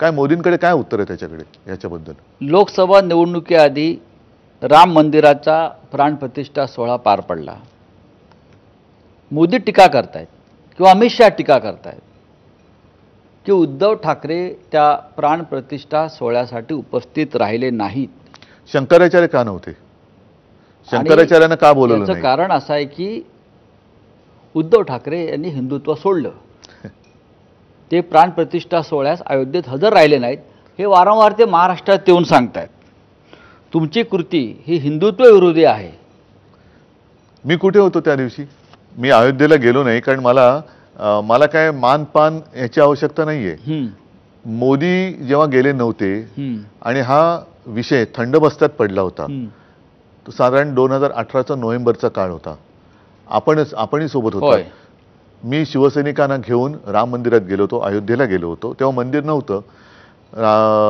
काय मोदींकडे काय उत्तर आहे त्याच्याकडे याच्याबद्दल? लोकसभा निवडणुकीआधी राम मंदिराचा प्राणप्रतिष्ठा सोहळा पार पडला. मोदी टीका करतायत किंवा अमित शहा टीका करतायत की उद्धव ठाकरे त्या प्राणप्रतिष्ठा सोहळ्यासाठी उपस्थित राहिले नाहीत. शंकराचार्य का नव्हते? शंकराचार्यांना का बोलवलं त्याचं नाही? कारण असं आहे की उद्धव ठाकरे यांनी हिंदुत्व सोडलं. ते प्राणप्रतिष्ठा सोहळ्यास अयोध्येत हजर राहिले नाहीत. हे वारंवार ते महाराष्ट्रात येऊन सांगतायत. तुमची कृती ही हिंदुत्व विरोधी आहे. मी कुठे होतो त्या दिवशी? मी अयोध्येला गेलो नाही, कारण मला काय मानपान याची आवश्यकता नाहीये. मोदी जेव्हा गेले नव्हते आणि हा विषय थंड बस्त्यात पडला होता, तो साधारण 2018चा नोव्हेंबरचा काळ होता. आपणही सोबत होतो. मी शिवसैनिकांना घेऊन राम मंदिरात गेलो होतो, अयोध्येला गेलो होतो. तेव्हा मंदिर नव्हतं.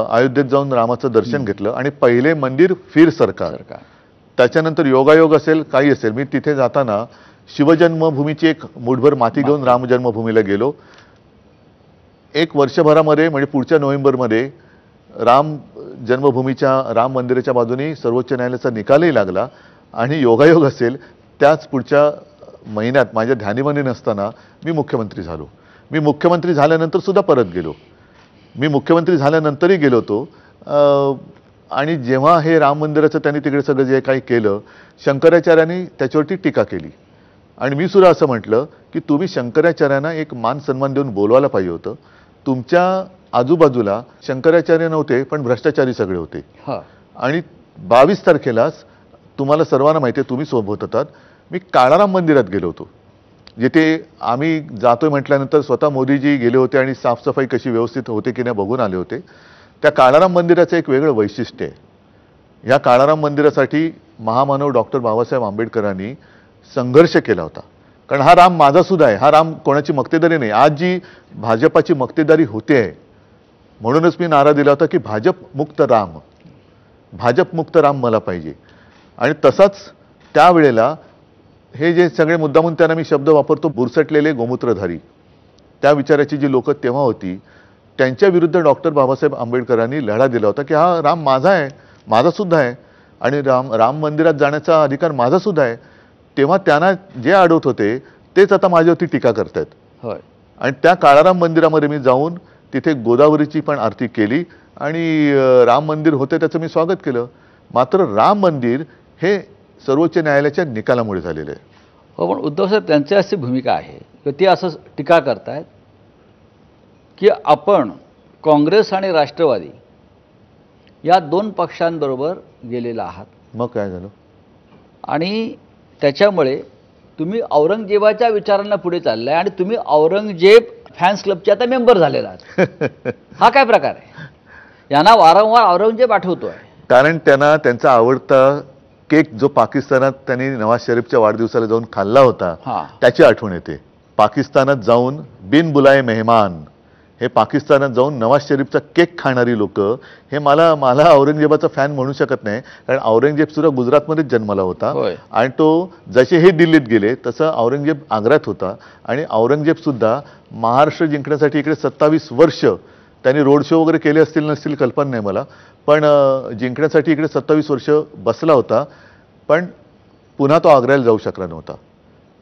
अयोध्येत जाऊन रामाचं दर्शन घेतलं आणि पहिले मंदिर फिर सरकार. त्याच्यानंतर योगायोग असेल काही असेल, मी तिथे जाताना शिवजन्मभूमीची एक मुठभर माती घेऊन राम जन्मभूमीला गेलो. एक वर्षभरामध्ये म्हणजे पुढच्या नोव्हेंबरमध्ये राम जन्मभूमीच्या राम मंदिराच्या बाजूनी सर्वोच्च न्यायालयाचा निकालही लागला. आणि योगायोग असेल त्याच पुढच्या महिन्यात माझ्या ध्यानीमनी नसताना मी मुख्यमंत्री झालो. मी मुख्यमंत्री झाल्यानंतर सुद्धा परत गेलो. मी मुख्यमंत्री झाल्यानंतरही गेलो होतो. आणि जेव्हा हे राम मंदिराचं त्यांनी तिकडे सगळं जे काही केलं, शंकराचार्यांनी त्याच्यावरती टीका केली. आणि मी सुद्धा असं म्हटलं की तुम्ही शंकराचार्यांना एक मान सन्मान देऊन बोलवायला पाहिजे होतं. तुमच्या आजूबाजूला शंकराचार्य नव्हते, पण भ्रष्टाचारी सगळे होते. आणि 22 तारखेलाच तुम्हाला सर्वांना माहिती आहे, तुम्ही सोबत होतात, मी काळाराम मंदिरात गेलो होतो. जिथे आम्ही जातोय म्हटल्यानंतर स्वतः मोदीजी गेले होते आणि साफसफाई कशी व्यवस्थित होते की नाही बघून आले होते. त्या काळाराम मंदिराचं एक वेगळं वैशिष्ट्य आहे. ह्या काळाराम मंदिरासाठी महामानव डॉक्टर बाबासाहेब आंबेडकरांनी संघर्ष केला होता. कारण हा राम माझा सुद्धा आहे, हा राम कोणाची मक्तेदारी नाही. आज जी भाजपाची मक्तेदारी होते आहे, म्हणूनच मी नारा दिला होता की भाजप मुक्त राम मला पाहिजे. आणि तसाच त्यावेळेला हे जे सगळे मुद्दामून त्यांना मी शब्द वापरतो, बुरसटलेले गोमूत्रधारी, त्या विचाराची जी लोक तेव्हा होती, त्यांच्या विरुद्ध डॉक्टर बाबासाहेब आंबेडकरांनी लढा दिला होता की हा राम माझा आहे, माझा सुद्धा आहे. आणि राम मंदिरात जाण्याचा अधिकार माझा सुद्धा आहे. तेव्हा त्यांना जे अडवत होते तेच आता माझ्यावरती टीका करतायत. आणि त्या काळाराम मंदिरामध्ये मी जाऊन तिथे गोदावरीची पण आरती केली आणि राम मंदिर होते त्याचं मी स्वागत केलं. मात्र राम मंदिर हे सर्वोच्च न्यायालयाच्या निकालामुळे झालेलं आहे. पण उद्धव साहेब त्यांची अशी भूमिका आहे की ते असं टीका करतायत की आपण काँग्रेस आणि राष्ट्रवादी या 2 पक्षांबरोबर गेलेला आहात. मग काय झालं? आणि त्याच्यामुळे तुम्ही औरंगजेबाच्या विचारांना पुढे चाललाय आणि तुम्ही औरंगजेब फॅन्स क्लबचे आता मेंबर झालेला आहात. हा काय प्रकार आहे? यांना वारंवार औरंगजेब आठवतोय. कारण त्यांना त्यांचा आवडता केक जो पाकिस्तानात त्यांनी नवाज शरीफच्या वाढदिवसाला जाऊन खाल्ला होता, त्याची आठवण येते. पाकिस्तानात जाऊन बिन बुलाए मेहमान, हे पाकिस्तानात जाऊन नवाज शरीफचा केक खाणारी लोक, हे मला औरंगजेबाचा फॅन म्हणू शकत नाही. कारण औरंगजेब सुद्धा गुजरातमध्येच जन्मला होता आणि तो जसे हे दिल्लीत गेले तसं औरंगजेब आग्र्यात होता. आणि औरंगजेब सुद्धा महाराष्ट्र जिंकण्यासाठी इकडे 27 वर्ष त्यांनी रोड शो वगैरे केले असतील नसतील कल्पना नाही मला, पण जिंकण्यासाठी इकडे 27 वर्ष बसला होता. पण पुन्हा तो आग्र्याला जाऊ शकला नव्हता.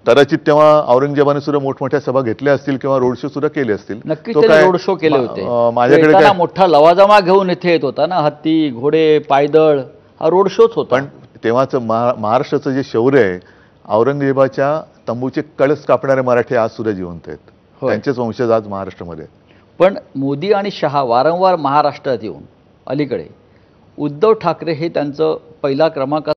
कदाचित तेव्हा औरंगजेबाने सुद्धा मोठमोठ्या सभा घेतल्या असतील किंवा रोड शो सुद्धा केले असतील. नक्कीच रोड शो केले होते. माझ्याकडे काय मोठा लवाजमा घेऊन इथे येत होता ना, हत्ती घोडे पायदळ, हा रोड शोच होता. पण तेव्हाचं महाराष्ट्राचं जे शौर्य आहे, औरंगजेबाच्या तंबूचे कळस कापणारे मराठी आज सुद्धा जिवंत आहेत. त्यांचेच वंशज आज महाराष्ट्रामध्ये. पण मोदी आणि शहा वारंवार महाराष्ट्रात येऊन अलीकडे उद्धव ठाकरे हे त्यांचं पहिला क्रमांक